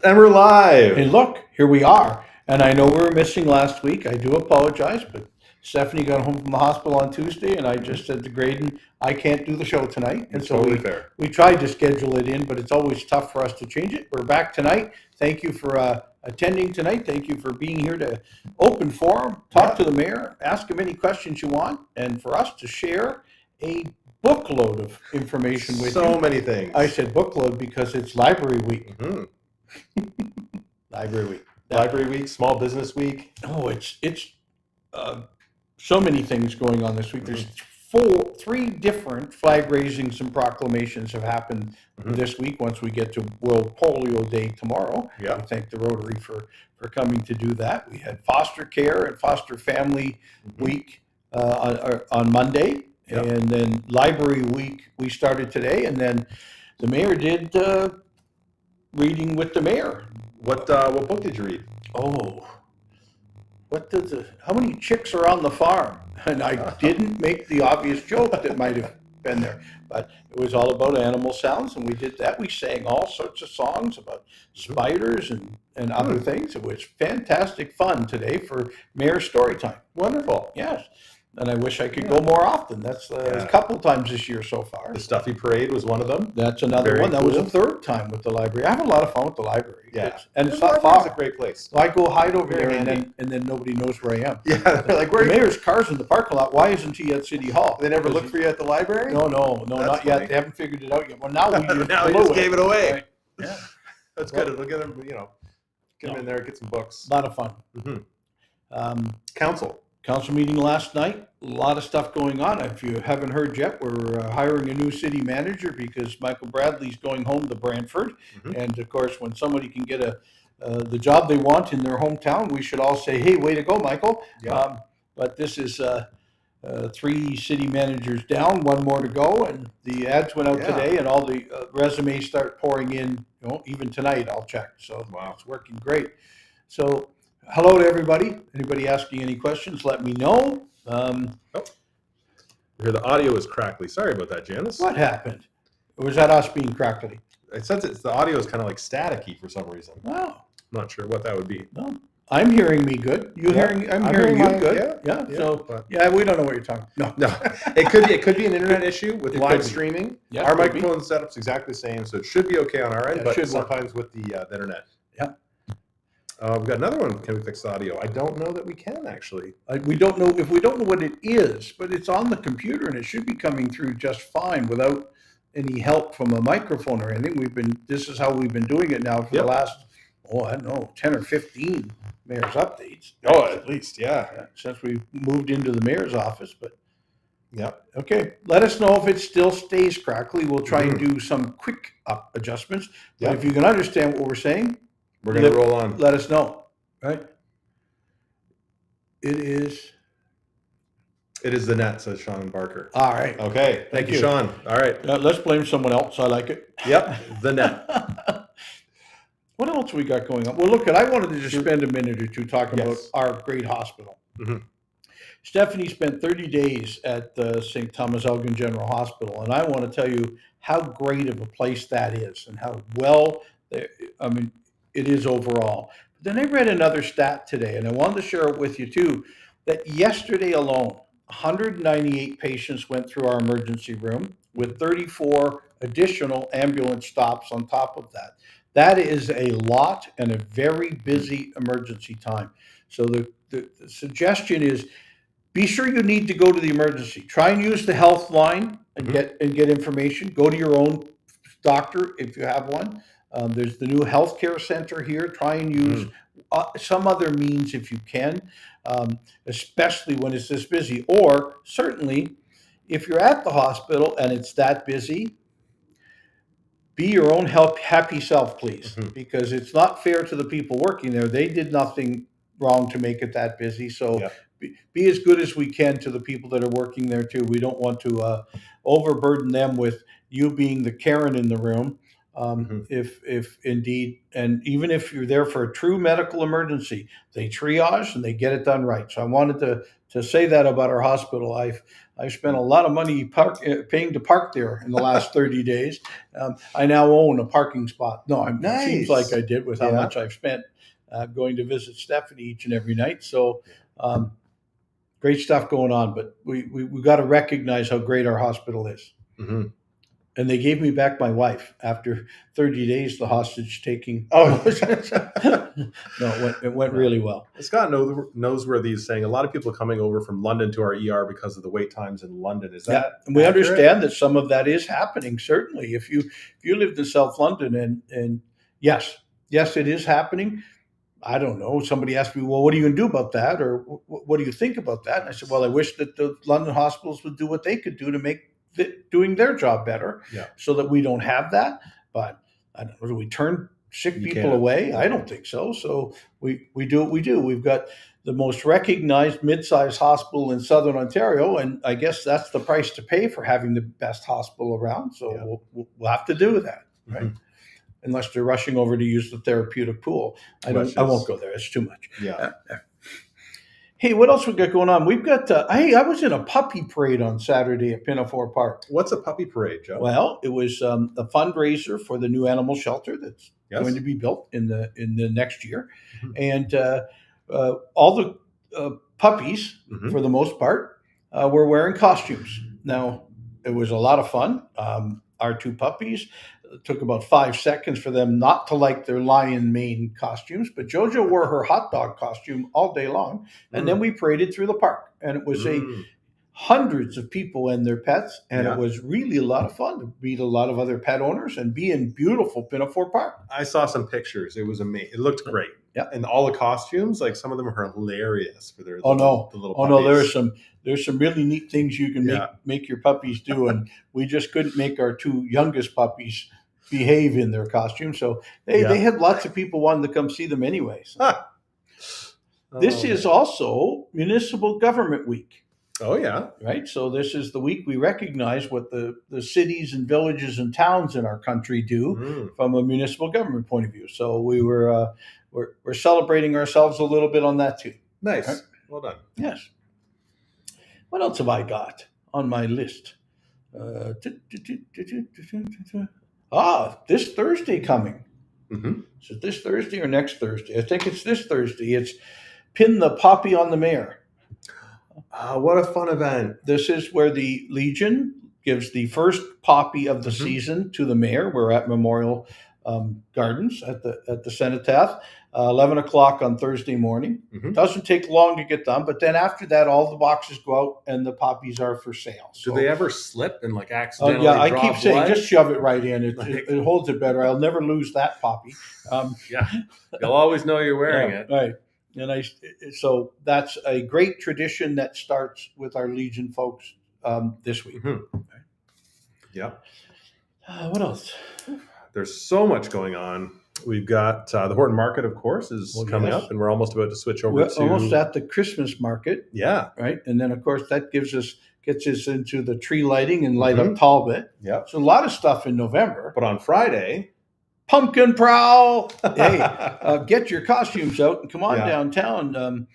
And we're live. And look, here we are. And I know we were missing last week. I do apologize, but Stephanie got home from the hospital on Tuesday, and I just said to Grayden, I can't do the show tonight. And so Totally fair. we tried to schedule it in, but it's always tough for us to change it. We're back tonight. Thank you for attending tonight. Thank you for being here to open forum, talk to the mayor, ask him any questions you want, and for us to share a bookload of information with you. So many things. I said bookload because it's library week. Mhm. Library week. Library week, small business week. Oh, it's so many things going on this week. There's three different flag raisings and proclamations have happened this week. Once we get to World Polio Day tomorrow, Yeah. we thank the Rotary for coming to do that. We had foster care and foster family week on Monday, Yep. and then library week we started today, and then the mayor did reading with the mayor. What book did you read? Oh, how many chicks are on the farm? And I didn't make the obvious joke that might have been there, but it was all about animal sounds, and we did that. We sang all sorts of songs about spiders and other things. It was fantastic fun today for Mayor Story Time. Wonderful. Yes. And I wish I could go more often. That's a couple times this year so far. The Stuffy Parade was one of them. That's another Very one. That was cool. the third time with the library. I have a lot of fun with the library. Yeah. And it's The not library's far. a great place. So I go hide over Very there, handy. and then nobody knows where I am. Yeah, they're like, where The are you? mayor's car's in the parking lot. Why isn't he at City Hall? They never looked for you at the library? No, That's not funny. yet. They haven't figured it out yet. Well, now we just Now we blew just gave it away. Right. Yeah, That's good. It'll get them, get them in there, get some books. a lot of fun. Mm-hmm. Council meeting last night. A lot of stuff going on. If you haven't heard yet, we're hiring a new city manager because Michael Bradley's going home to Brantford. And of course, when somebody can get the job they want in their hometown, we should all say, "Hey, way to go, Michael!" Yeah. But this is 3 city managers down, 1 more to go, and the ads went out today, and all the resumes start pouring in. Even tonight, I'll check. So it's working great. So hello to everybody. Anybody asking any questions, let me know. Here, the audio is crackly. Sorry about that, Janice. What happened? Or was that us being crackly? It says the audio is kind of like staticky for some reason. Wow. Not sure what that would be. No. I'm hearing me good. I'm hearing you mine, good. yeah, So but- we don't know what you're talking. No. No, it could be an internet issue with It live could be. streaming. Yeah, Our could be. microphone setup's exactly the same, so it should be okay on our end. Yeah, it but should work. sometimes with the internet. Yeah. We've got another one. Can we fix the audio? I don't know that we can actually. We don't know what it is, but it's on the computer and it should be coming through just fine without any help from a microphone or anything. This is how we've been doing it now for the last, I don't know, 10 or 15 mayor's updates. Oh, at least, yeah. Since we moved into the mayor's office, but Yeah. okay. Let us know if it still stays crackly. We'll try and do some quick adjustments. But if you can understand what we're saying, We're going to roll on. let us know. Right? It is. It is the net, says Sean Barker. All right. Okay. Thank you, Sean. All right. Let's blame someone else. I like it. Yep. The net. What else we got going on? Well, look, I wanted to just spend a minute or two talking about Yes. our great hospital. Mhm. Stephanie spent 30 days at the St.Thomas Ontario General Hospital, and I want to tell you how great of a place that is and how well, it is overall. But then I read another stat today, and I wanted to share it with you too, that yesterday alone, 198 patients went through our emergency room with 34 additional ambulance stops on top of that. That is a lot and a very busy emergency time. So the suggestion is, be sure you need to go to the emergency. Try and use the health line and get information. Go to your own doctor if you have one. There's the new healthcare center here. Try and use some other means if you can, especially when it's this busy. Or certainly, if you're at the hospital and it's that busy, be your own happy self, please, because it's not fair to the people working there. They did nothing wrong to make it that busy. So be as good as we can to the people that are working there too. We don't want to overburden them with you being the Karen in the room. If indeed, and even if you're there for a true medical emergency, they triage and they get it done right. So I wanted to say that about our hospital. I spent a lot of money paying to park there in the last 30 days. I now own a parking spot. No, it seems like I did with how much I've spent going to visit Stephanie each and every night. So great stuff going on. But we got to recognize how great our hospital is. Mm-hmm. And they gave me back my wife after 30 days, the hostage taking. Oh, no, it went really well. Scott Noseworthy is saying a lot of people coming over from London to our ER because of the wait times in London. Is that and we accurate? understand that some of that is happening. Certainly, if you lived in South London, and yes, it is happening. I don't know. Somebody asked me, well, what are you going to do about that? Or what do you think about that? And I said, well, I wish that the London hospitals would do what they could do to make doing their job better, so that we don't have that. But I don't know, do we turn sick people away? I don't think so. So we do what we do. We've got the most recognized mid-sized hospital in Southern Ontario, and I guess that's the price to pay for having the best hospital around. So we'll have to do that, right? Mm-hmm. Unless they're rushing over to use the therapeutic pool. I won't go there. It's too much. Hey, what else we got going on? We've got, I was in a puppy parade on Saturday at Pinafore Park. What's a puppy parade, Joe? Well, it was a fundraiser for the new animal shelter that's going to be built in the next year. Mm-hmm. And all the puppies, mm-hmm. for the most part, were wearing costumes. Now, it was a lot of fun. Our two puppies, it took about 5 seconds for them not to like their lion mane costumes, but Jojo wore her hot dog costume all day long, and then we paraded through the park, and it was hundreds of people and their pets, and it was really a lot of fun to meet a lot of other pet owners and be in beautiful Pinafore Park. I saw some pictures. It was amazing. It looked great. Yeah, and all the costumes, like some of them are hilarious for their little puppies. There's some really neat things you can make your puppies do, and we just couldn't make our two youngest puppies behave in their costumes. So they had lots of people wanting to come see them anyways. This is also Municipal Government Week. Oh, yeah. Right? So this is the week we recognize what the cities and villages and towns in our country do from a municipal government point of view. So we're celebrating ourselves a little bit on that too. Nice. Right? Well done. Yes. What else have I got on my list? This Thursday coming. Mm-hmm. Is it this Thursday or next Thursday? I think it's this Thursday. It's Pin the Poppy on the Mayor. What a fun event. This is where the Legion gives the first poppy of the season to the mayor. We're at Memorial Gardens at the Cenotaph, 11 o'clock on Thursday morning. Mm-hmm. Doesn't take long to get done, but then after that, all the boxes go out and the poppies are for sale. So, do they ever slip and accidentally I keep saying, just shove it right in. It holds it better. I'll never lose that poppy. They'll always know you're wearing it. Right. And so that's a great tradition that starts with our Legion folks this week. Mm-hmm. Okay. Yeah. What else? There's so much going on. We've got the Horton Market, of course, is coming up, and we're almost about to switch over We're almost at the Christmas market. Yeah. Right. And then, of course, that gets us into the tree lighting and light up Talbot. Yeah. So a lot of stuff in November. But on Friday, Pumpkin Prowl. Hey, get your costumes out and come on downtown.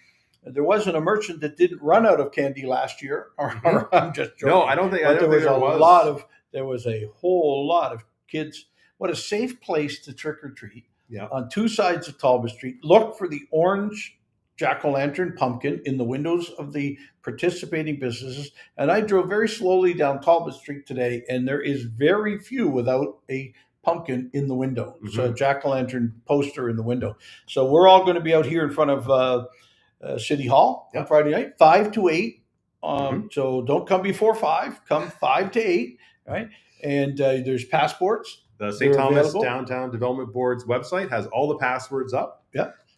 There wasn't a merchant that didn't run out of candy last year. Or I'm just joking. No, I don't think there was. There was a whole lot of kids. What a safe place to trick or treat. Yeah. On two sides of Talbot Street. Look for the orange jack-o'-lantern pumpkin in the windows of the participating businesses. And I drove very slowly down Talbot Street today, and there is very few without a pumpkin in the window. Mm-hmm. So a jack-o'-lantern poster in the window. So we're all going to be out here in front of City Hall on Friday night, 5 to 8. So don't come before 5. Come 5 to 8. Right? And there's passports. The St. Thomas Downtown Development Board's website has all the passwords up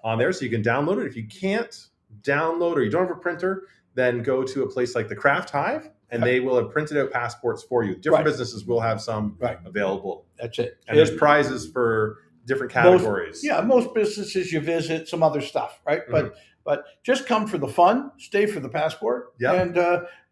on there, so you can download it. If you can't download or you don't have a printer, then go to a place like the Craft Hive, and they will have printed out passports for you. Different businesses will have some available. That's it. And there's prizes for different categories. Most businesses you visit, some other stuff, right? Mm-hmm. But just come for the fun, stay for the passport,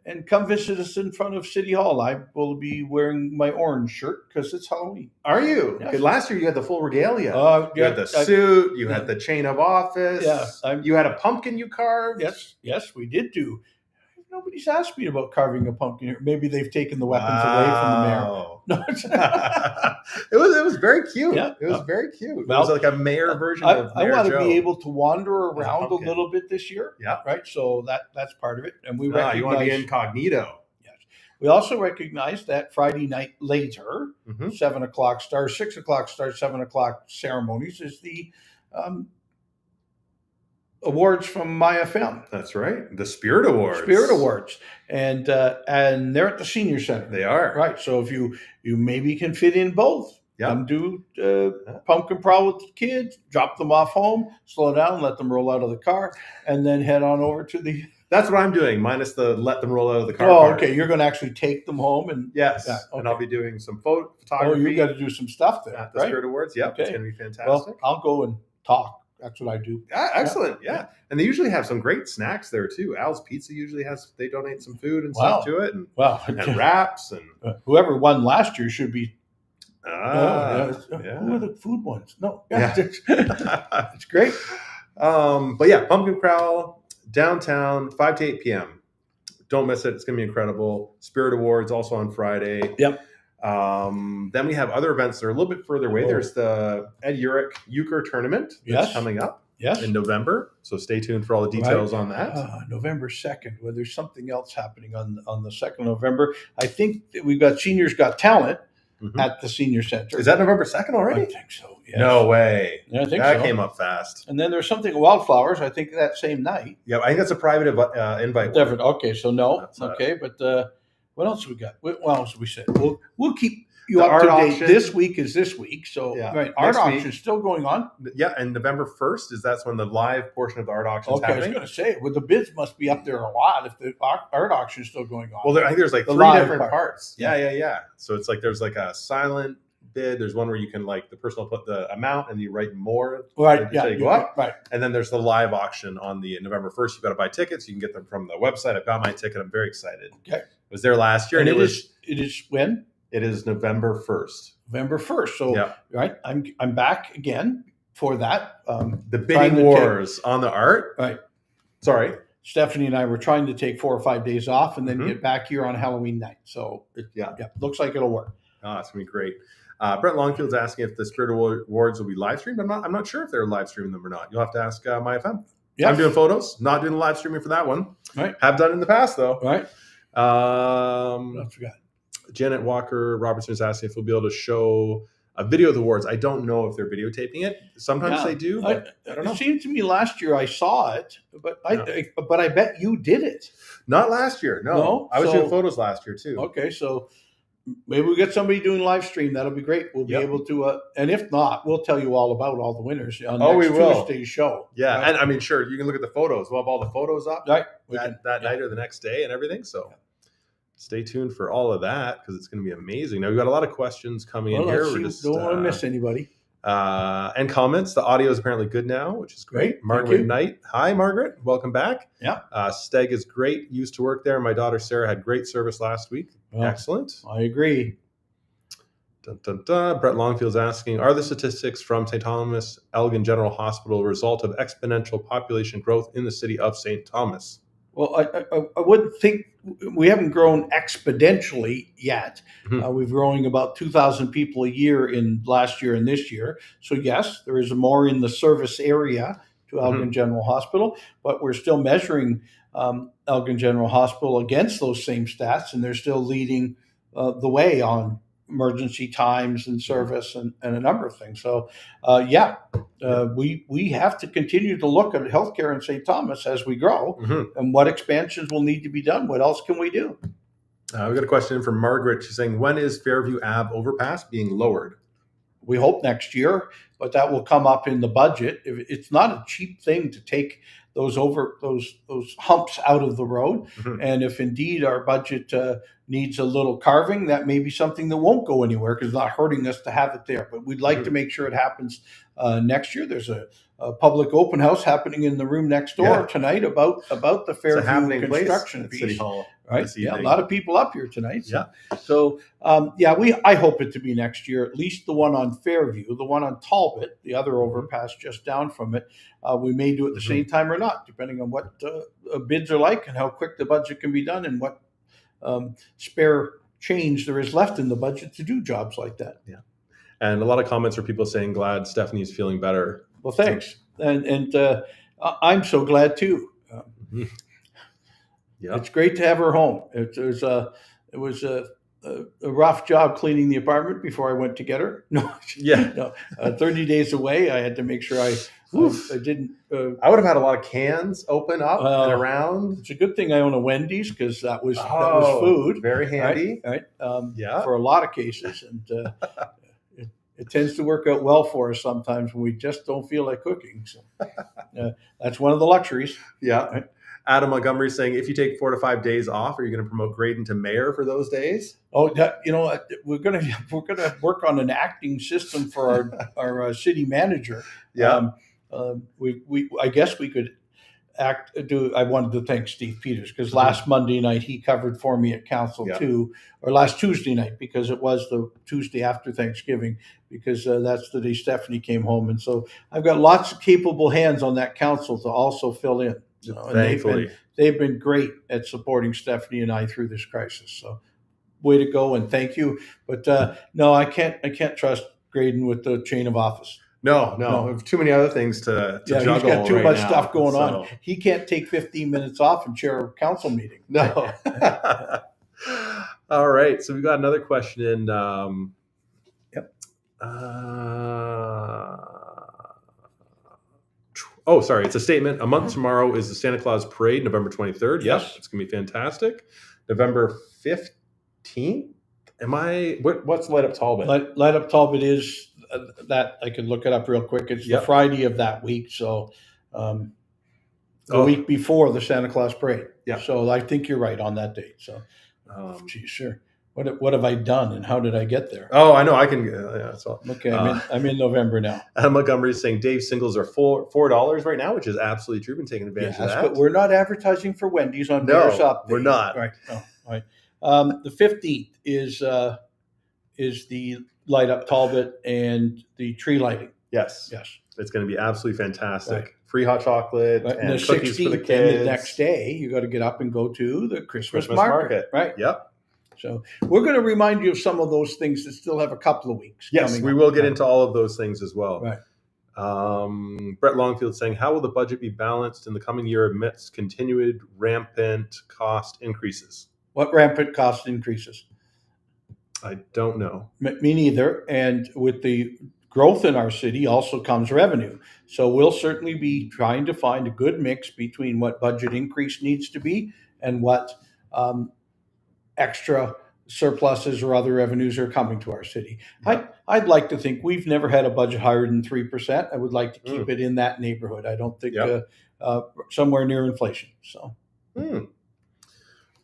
and come visit us in front of City Hall. I will be wearing my orange shirt because it's Halloween. Are you? Yes. Last year you had the full regalia. You had the suit. You had the chain of office. Yeah. You had a pumpkin you carved. Yes, we did do. nobody's asked me about carving a pumpkin. Maybe they've taken the weapons away from the mayor. Wow. No, it was very cute. Yeah. It was very cute. Well, it was like a mayor version of I Mayor want to Joe. be able to wander around a pumpkin. little bit this year. Yeah. Right. So that's part of it. And we You want to be recognize. incognito. Yes. We also recognize that Friday night later, Mhm. 7 o'clock start, 6 o'clock start, 7 o'clock ceremonies is the awards from MyFM. That's right. The Spirit Awards. Spirit Awards, and they're at the senior center. They are. Right. So if you maybe can fit in both, Yeah. come do pumpkin prowl with the kids, drop them off home, slow down, let them roll out of the car, and then head on over to the. That's what I'm doing, minus the let them roll out of the car. Oh, part. okay. You're going to actually take them home, and Yes, Yeah, and okay. I'll be doing some photography. oh, you got to do some stuff there, at the right? Spirit Awards. Yep, it's Okay. going to be fantastic. Well, I'll go and talk. That's what I do. Excellent. Yeah. Yeah. And they usually have some great snacks there too. Al's Pizza usually they donate some food and Wow. stuff to it, and Well, wraps and whoever won last year should be. yeah. Who are the food ones? No, Yeah. it's great. But yeah, pumpkin prowl downtown, 5 to 8 p.m. Don't miss it. It's going to be incredible. Spirit Awards also on Friday. Yep. Then we have other events that are a little bit further away. Oh. There's the Ed Urick Euchre tournament that's Yes. coming up Yes. in November. So stay tuned for all the details on that. November 2nd. Well, there's something else happening on the 2nd of November. I think that we've got Seniors Got Talent Mhm. at the senior center. Is that November 2nd already? I think so. Yes. No way. Yeah, I think That so. came up fast. And then there's something at Wildflowers. I think that same night. Yeah, I think that's a private invite. one. Different. Okay, so no. That's, Okay, but what else we got? What else we said? We'll keep you The up art to date. auction. This week is this week. So Yeah. right, art Next week. auction is still going on. Yeah, and November 1st that's when the live portion of the art auction is Okay, I was happening. going to say, well, the bids must be up there a lot if the art auction is still going on. Well, I think there's like The 3 live different part. parts. Yeah. Yeah. So it's like there's like a silent bid. There's one where you can like the person will put the amount and you write more. Right. Until Yeah. you go up. Right. And then there's the live auction on the November 1st. You've got to buy tickets. You can get them from the website. I've got my ticket. I'm very excited. Okay. I was there last year, And and it is when? it is November 1st. November 1st. So Yeah. right, I'm back again for that. The Trying bidding to wars on the art. Right. Sorry. Stephanie and I were trying to take 4 or 5 days off and then Mhm. get back here on Halloween night. So Yeah. looks like it'll work. Oh, it's gonna be great. Brett Longfield's asking if the Spirit Awards will be live streamed. I'm not sure if they're live streaming them or not. You'll have to ask MyFM. Yeah. I'm doing photos, not doing the live streaming for that one. Right. Have done in the past though. Right. What Um, else we got? Janet Walker Robertson is asking if we'll be able to show a video of the awards. I don't know if they're videotaping it. Sometimes Yeah. they do, but I don't know. It seemed to me last year I saw it, but I bet you did it. Not last year. No, No? I was So- doing photos last year too. Okay, so maybe we get somebody doing live stream. That'll be great. We'll be Yep. able to, and if not, we'll tell you all about all the winners on Oh, next we will. Tuesday's show. Yeah, Right. and I mean, sure, you can look at the photos. We'll have all the photos up Right. that night or the next day and everything. So stay tuned for all of that because it's going to be amazing. Now we've got a lot of questions coming in here. We're just don't want to miss anybody. and comments. The audio is apparently good now, which is great. Great, thank Margaret you. Knight, hi Margaret, welcome back. Yeah. Steg is great. Used to work there. My daughter Sarah had great service last week. Well, Excellent. I agree. Dun, dun, dun. Brett Longfield's asking, are the statistics from St.Thomas Elgin General Hospital a result of exponential population growth in the city of St. Thomas? Well, I would think we haven't grown exponentially yet. Mhm. We've growing about 2,000 people a year in last year and this year. So yes, there is more in the service area to Elgin General Hospital, but we're still measuring Elgin General Hospital against those same stats, and they're still leading the way on emergency times and service and a number of things. So, we have to continue to look at healthcare in St. Thomas as we grow and what expansions will need to be done. What else can we do? We've got a question in from Margaret. She's saying, when is Fairview Ave overpass being lowered? We hope next year, but that will come up in the budget. It's not a cheap thing to take those humps out of the road. Mhm. And if indeed our budget needs a little carving, that may be something that won't go anywhere because it's not hurting us to have it there. But we'd like to make sure it happens next year. There's a public open house happening in the room next door tonight about the Fairview construction at piece. City Hall. Right. Yeah, a lot of people up here tonight. Yeah. So I hope it to be next year, at least the one on Fairview, the one on Talbot, the other overpass just down from it. We may do it at the same time or not, depending on what bids are like and how quick the budget can be done and what spare change there is left in the budget to do jobs like that. Yeah. And a lot of comments are people saying glad Stephanie's feeling better. Well, thanks. And I'm so glad too. Yeah. It's great to have her home. It was a rough job cleaning the apartment before I went to get her. No, 30 days away. I had to make sure I didn't. I would have had a lot of cans open up and around. It's a good thing I own a Wendy's because that was food. Very handy. Right. For a lot of cases. And it tends to work out well for us sometimes when we just don't feel like cooking. So that's one of the luxuries. Yeah. Right? Adam Montgomery saying, if you take 4 to 5 days off, are you going to promote Grayden to mayor for those days? Oh, we're gonna work on an acting system for our city manager. Yeah. I guess we could I wanted to thank Steve Peters because last Monday night he covered for me at council too, or last Tuesday night because it was the Tuesday after Thanksgiving because that's the day Stephanie came home, and so I've got lots of capable hands on that council to also fill in. And Thankfully, they've been great at supporting Stephanie and I through this crisis. So, way to go and thank you. But no, I can't trust Grayden with the chain of office. No. I have too many other things to juggle. He's got too much now, stuff going on. He can't take 15 minutes off and chair a council meeting. No. All right. So we got another question in. Sorry. It's a statement. A month tomorrow is the Santa Claus Parade, November 23rd. Yes. It's going to be fantastic. November 15th. What's Light Up Talbot? Light Up Talbot is that I could look it up real quick. It's the Friday of that week. So the week before the Santa Claus Parade. Yeah. So I think you're right on that date. So, sure. What have I done and how did I get there? Oh, I know. I can. So, okay, I'm in November now. Adam Montgomery is saying Dave's singles are $4 right now, which is absolutely true. Been taking advantage of that. But we're not advertising for Wendy's on Mayor's Update. We're not. Right. No. Right. The 15th is the Light Up Talbot and the tree lighting. Yes. It's going to be absolutely fantastic. Right. Free hot chocolate and the cookies 16th, for the kids. And the next day, you got to get up and go to the Christmas market. Right. Yep. So we're going to remind you of some of those things that still have a couple of weeks. Yes, we will get into all of those things as well. Right. Brett Longfield saying, how will the budget be balanced in the coming year amidst continued rampant cost increases? What rampant cost increases? I don't know. Me neither. And with the growth in our city also comes revenue. So we'll certainly be trying to find a good mix between what budget increase needs to be and what extra surpluses or other revenues are coming to our city. Yeah. I'd like to think we've never had a budget higher than 3%. I would like to keep it in that neighborhood. I don't think somewhere near inflation. So,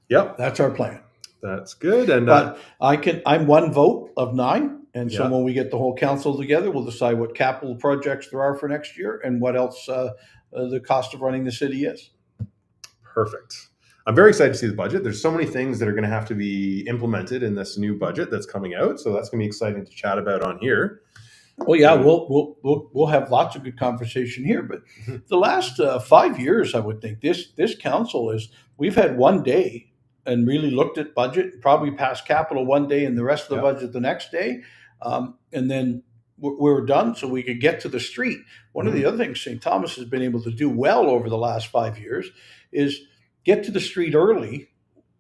that's our plan. That's good. And but I'm one vote of 9. And so when we get the whole council together, we'll decide what capital projects there are for next year and what else the cost of running the city is. Perfect. I'm very excited to see the budget. There's so many things that are going to have to be implemented in this new budget that's coming out. So that's going to be exciting to chat about on here. Well, yeah, we'll have lots of good conversation here. But the last 5 years, I would think this council we've had one day and really looked at budget, probably passed capital one day and the rest of the budget the next day. And then we're done so we could get to the street. One of the other things St. Thomas has been able to do well over the last 5 years is get to the street early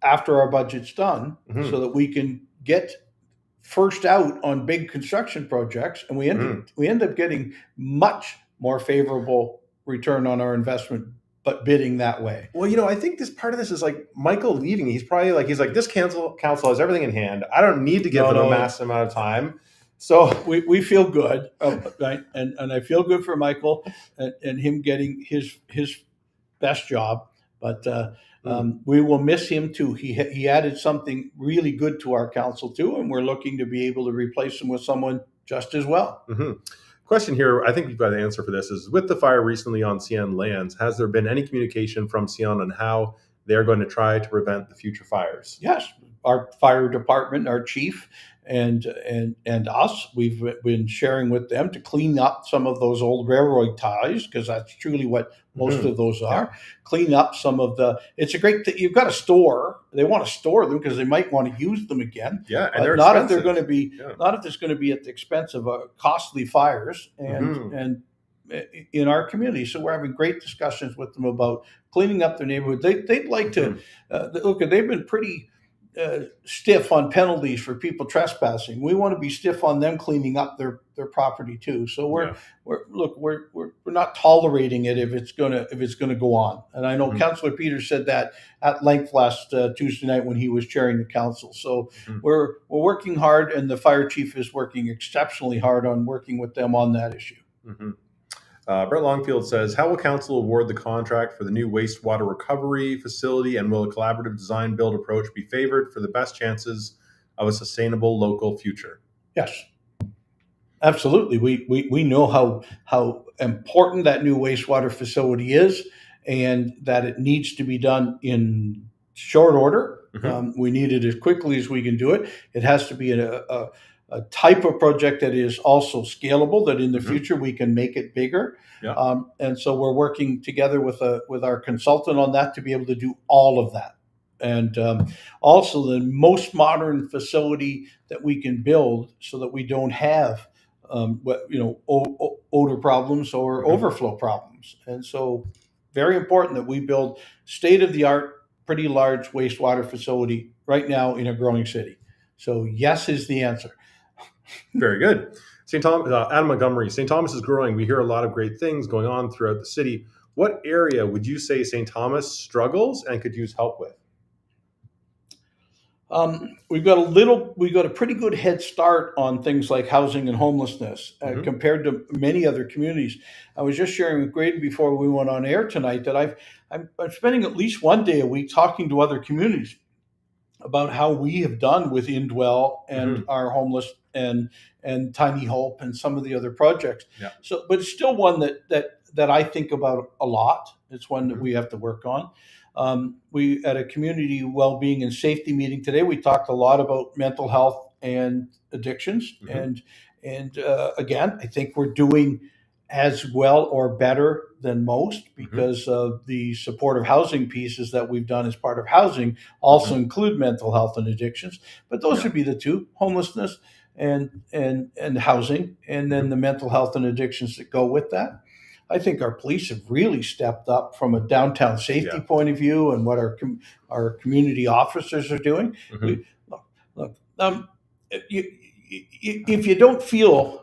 after our budget's done so that we can get first out on big construction projects. And we end up getting much more favorable return on our investment, but bidding that way. Well, I think this part of this is like Michael leaving. He's probably he's like, this council has everything in hand. I don't need to give them a massive amount of time. So we feel good, right? And I feel good for Michael and him getting his best job. But we will miss him too. He added something really good to our council too, and we're looking to be able to replace him with someone just as well. Question here, I think we've got an answer for this, is with the fire recently on CN lands, has there been any communication from CN on how they're going to try to prevent the future fires? Yes, our fire department, our chief, and us, we've been sharing with them to clean up some of those old railroad ties, because that's truly what most of those are. Clean up some of the. It's a great thing. You've got to store. They want to store them because they might want to use them again. Yeah, and they're not expensive. if they're going to be not if it's going to be at the expense of costly fires and in our community. So we're having great discussions with them about cleaning up their neighborhood. They'd like to look. They've been pretty stiff on penalties for people trespassing. We want to be stiff on them cleaning up their property too. So we're not tolerating it if it's gonna go on. And I know Councillor Peters said that at length last Tuesday night when he was chairing the council. So we're working hard, and the fire chief is working exceptionally hard on working with them on that issue. Brett Longfield says, how will council award the contract for the new wastewater recovery facility, and will a collaborative design build approach be favored for the best chances of a sustainable local future? Yes, absolutely. We know how important that new wastewater facility is, and that it needs to be done in short order. We need it as quickly as we can do it. It has to be a type of project that is also scalable, that in the future we can make it bigger. And so we're working together with our consultant on that to be able to do all of that. And also the most modern facility that we can build so that we don't have odor problems or overflow problems. And so very important that we build state-of-the-art, pretty large wastewater facility right now in a growing city. So yes is the answer. Very good. St. Thomas, Adam Montgomery, St. Thomas is growing. We hear a lot of great things going on throughout the city. What area would you say St. Thomas struggles and could use help with? We've got a pretty good head start on things like housing and homelessness compared to many other communities. I was just sharing with Grayden before we went on air tonight that I'm spending at least one day a week talking to other communities about how we have done with Indwell and our homeless and Tiny Hope and some of the other projects. So, but it's still one that I think about a lot. It's one that we have to work on. We at a community well-being and safety meeting today, we talked a lot about mental health and addictions. And again, I think we're doing as well or better than most because of the supportive housing pieces that we've done as part of housing also include mental health and addictions. But those would be the two: homelessness and housing, and then the mental health and addictions that go with that. I think our police have really stepped up from a downtown safety point of view, and what our community officers are doing. If you don't feel,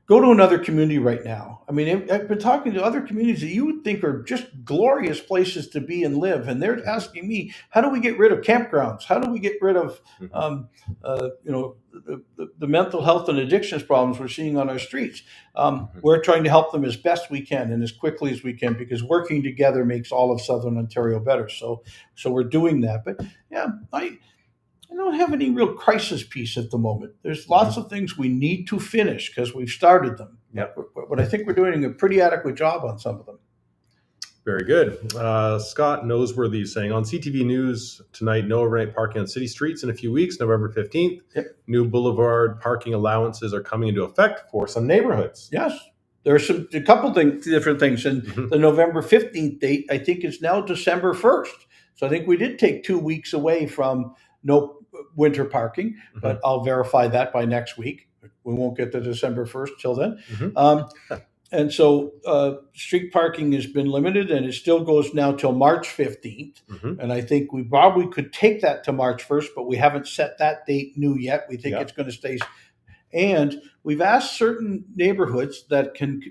go to another community right now. I mean, I've been talking to other communities that you would think are just glorious places to be and live, and they're asking me, how do we get rid of campgrounds? How do we get rid of the mental health and addictions problems we're seeing on our streets? We're trying to help them as best we can and as quickly as we can, because working together makes all of Southern Ontario better. So we're doing that. But yeah, I don't have any real crisis piece at the moment. There's lots of things we need to finish because we've started them. But I think we're doing a pretty adequate job on some of them. Very good. Scott Noseworthy is saying, on CTV News tonight, no overnight parking on city streets in a few weeks, November 15th. New boulevard parking allowances are coming into effect for some neighborhoods. Yes. There's a couple different things. And the November 15th date, I think, is now December 1st. So I think we did take 2 weeks away from no winter parking, but I'll verify that by next week. We won't get to December 1st till then. And so street parking has been limited, and it still goes now till March 15th. And I think we probably could take that to March 1st, but we haven't set that date new yet. We think it's going to stay. And we've asked certain neighborhoods that can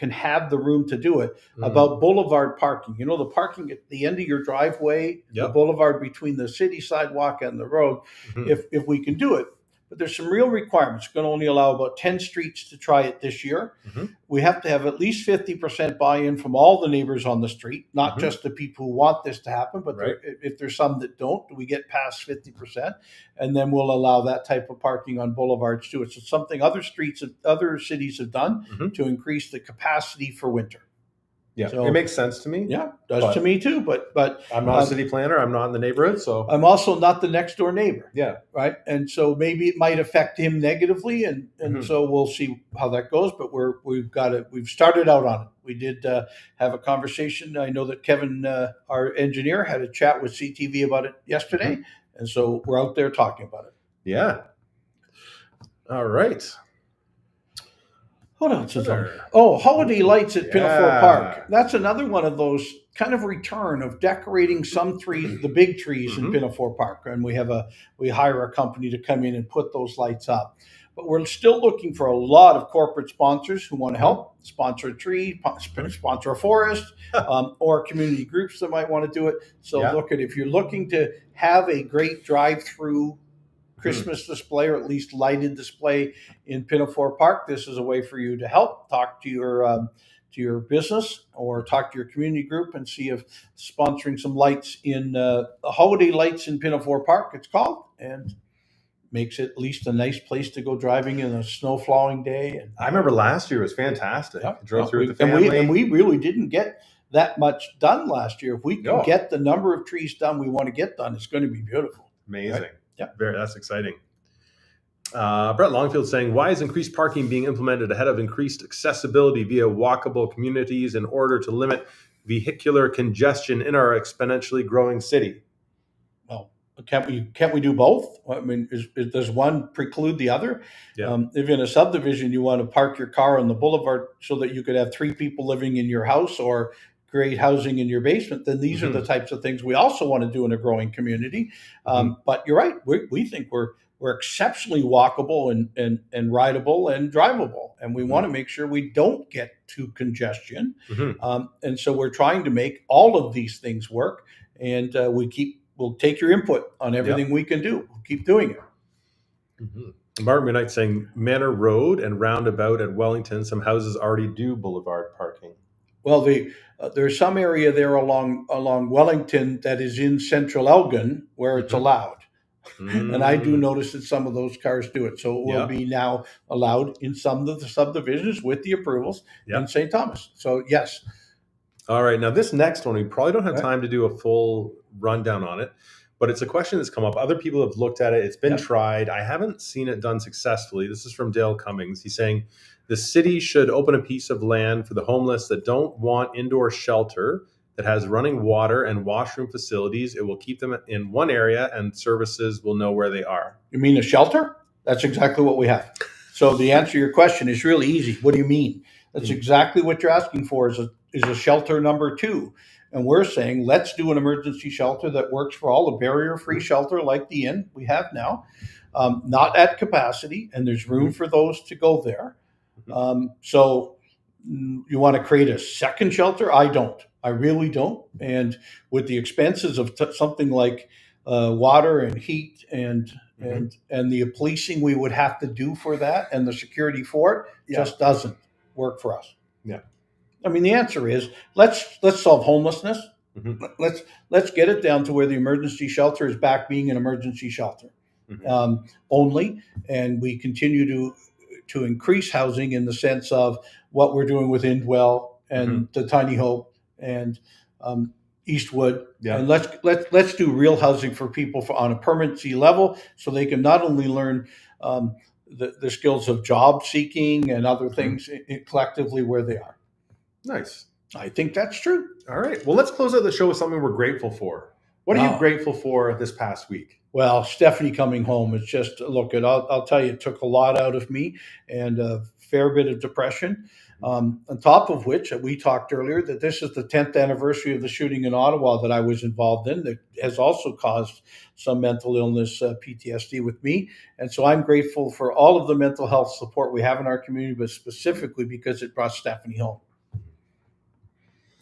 have the room to do it about boulevard parking. You know, the parking at the end of your driveway, the boulevard between the city sidewalk and the road, if we can do it. but there's some real requirements. It's going to only allow about 10 streets to try it this year. We have to have at least 50% buy-in from all the neighbors on the street, not just the people who want this to happen, but if there's some that don't, we get past 50%, and then we'll allow that type of parking on boulevards too. It's something other cities have done to increase the capacity for winter. Yeah, so, it makes sense to me. Yeah, does to me too. But I'm not a city planner. I'm not in the neighborhood, so I'm also not the next door neighbor. Yeah, right. And so maybe it might affect him negatively, and so we'll see how that goes. But we've started out on it. We did have a conversation. I know that Kevin, our engineer, had a chat with CTV about it yesterday, and so we're out there talking about it. Yeah. All right. What else is there? Oh, holiday lights at Pinafore Park. That's another one of those kind of return of decorating some trees, the big trees in Pinafore Park. And we hire a company to come in and put those lights up. But we're still looking for a lot of corporate sponsors who want to help sponsor a tree, sponsor a forest, or community groups that might want to do it. So if you're looking to have a great drive-through Christmas display, or at least lighted display in Pinafore Park, this is a way for you to help. Talk to your business or talk to your community group and see if sponsoring some lights in the holiday lights in Pinafore Park, it's called, and makes it at least a nice place to go driving in a snow flowing day. And I remember last year was fantastic. I drove through with the family, and we really didn't get that much done last year. If we can get the number of trees done we want to get done, it's going to be beautiful. Amazing. Right? Yeah, that's exciting. Brett Longfield saying, why is increased parking being implemented ahead of increased accessibility via walkable communities in order to limit vehicular congestion in our exponentially growing city? Well, can't we do both? I mean, does one preclude the other? Yeah. If in a subdivision you want to park your car on the boulevard so that you could have 3 people living in your house or create housing in your basement, then these are the types of things we also want to do in a growing community. But you're right. We think we're exceptionally walkable and rideable and drivable, and we want to make sure we don't get to congestion. And so we're trying to make all of these things work, and we'll take your input on everything we can do. We'll keep doing it. Martin Midnight saying, Manor Road and roundabout at Wellington, some houses already do boulevard parking. Well, there's some area there along Wellington that is in central Elgin where it's allowed. And I do notice that some of those cars do it. So it will be now allowed in some of the subdivisions with the approvals in St. Thomas. So, yes. All right. Now, this next one, we probably don't have time to do a full rundown on it, but it's a question that's come up. Other people have looked at it. It's been tried. I haven't seen it done successfully. This is from Dale Cummings. He's saying, the city should open a piece of land for the homeless that don't want indoor shelter that has running water and washroom facilities. It will keep them in one area and services will know where they are. You mean a shelter? That's exactly what we have. So the answer to your question is really easy. What do you mean? That's exactly what you're asking for is a shelter number 2. And we're saying, let's do an emergency shelter that works for all, a barrier-free shelter like the inn we have now, not at capacity, and there's room for those to go there. So you want to create a second shelter? I don't. I really don't. And with the expenses of something like water and heat and the policing we would have to do for that and the security for it just doesn't work for us. Yeah. I mean, the answer is let's solve homelessness. Let's get it down to where the emergency shelter is back being an emergency shelter only, and we continue to increase housing in the sense of what we're doing with Indwell and the Tiny Hope and Eastwood. And let's do real housing for people on a permanency level, so they can not only learn the skills of job seeking and other things collectively where they are. Nice. I think that's true. All right. Well, let's close out the show with something we're grateful for. What are you grateful for this past week? Well, Stephanie coming home, it's just, I'll tell you, it took a lot out of me and a fair bit of depression. On top of which, we talked earlier that this is the 10th anniversary of the shooting in Ottawa that I was involved in that has also caused some mental illness, PTSD with me. And so I'm grateful for all of the mental health support we have in our community, but specifically because it brought Stephanie home.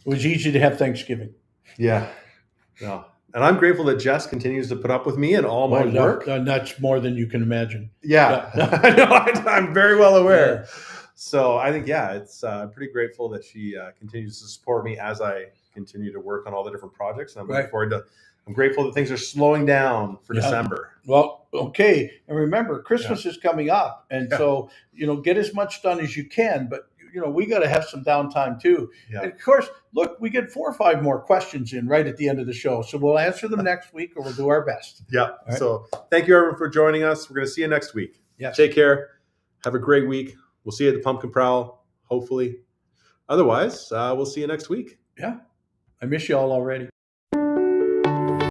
It was easy to have Thanksgiving. Yeah. No, And I'm grateful that Jess continues to put up with me and all my work. That's more than you can imagine. Yeah. I'm very well aware. So I think, it's pretty grateful that she continues to support me as I continue to work on all the different projects. And I'm looking forward to, I'm grateful that things are slowing down for December. Well, okay. And remember, Christmas is coming up. And so, get as much done as you can, but we got to have some downtime too. Yeah. And of course, look, we get 4 or 5 more questions in right at the end of the show. So we'll answer them next week, or we'll do our best. Yeah. Right? So thank you, everyone, for joining us. We're going to see you next week. Yeah. Take care. Have a great week. We'll see you at the Pumpkin Prowl, hopefully. Otherwise, we'll see you next week. Yeah. I miss you all already.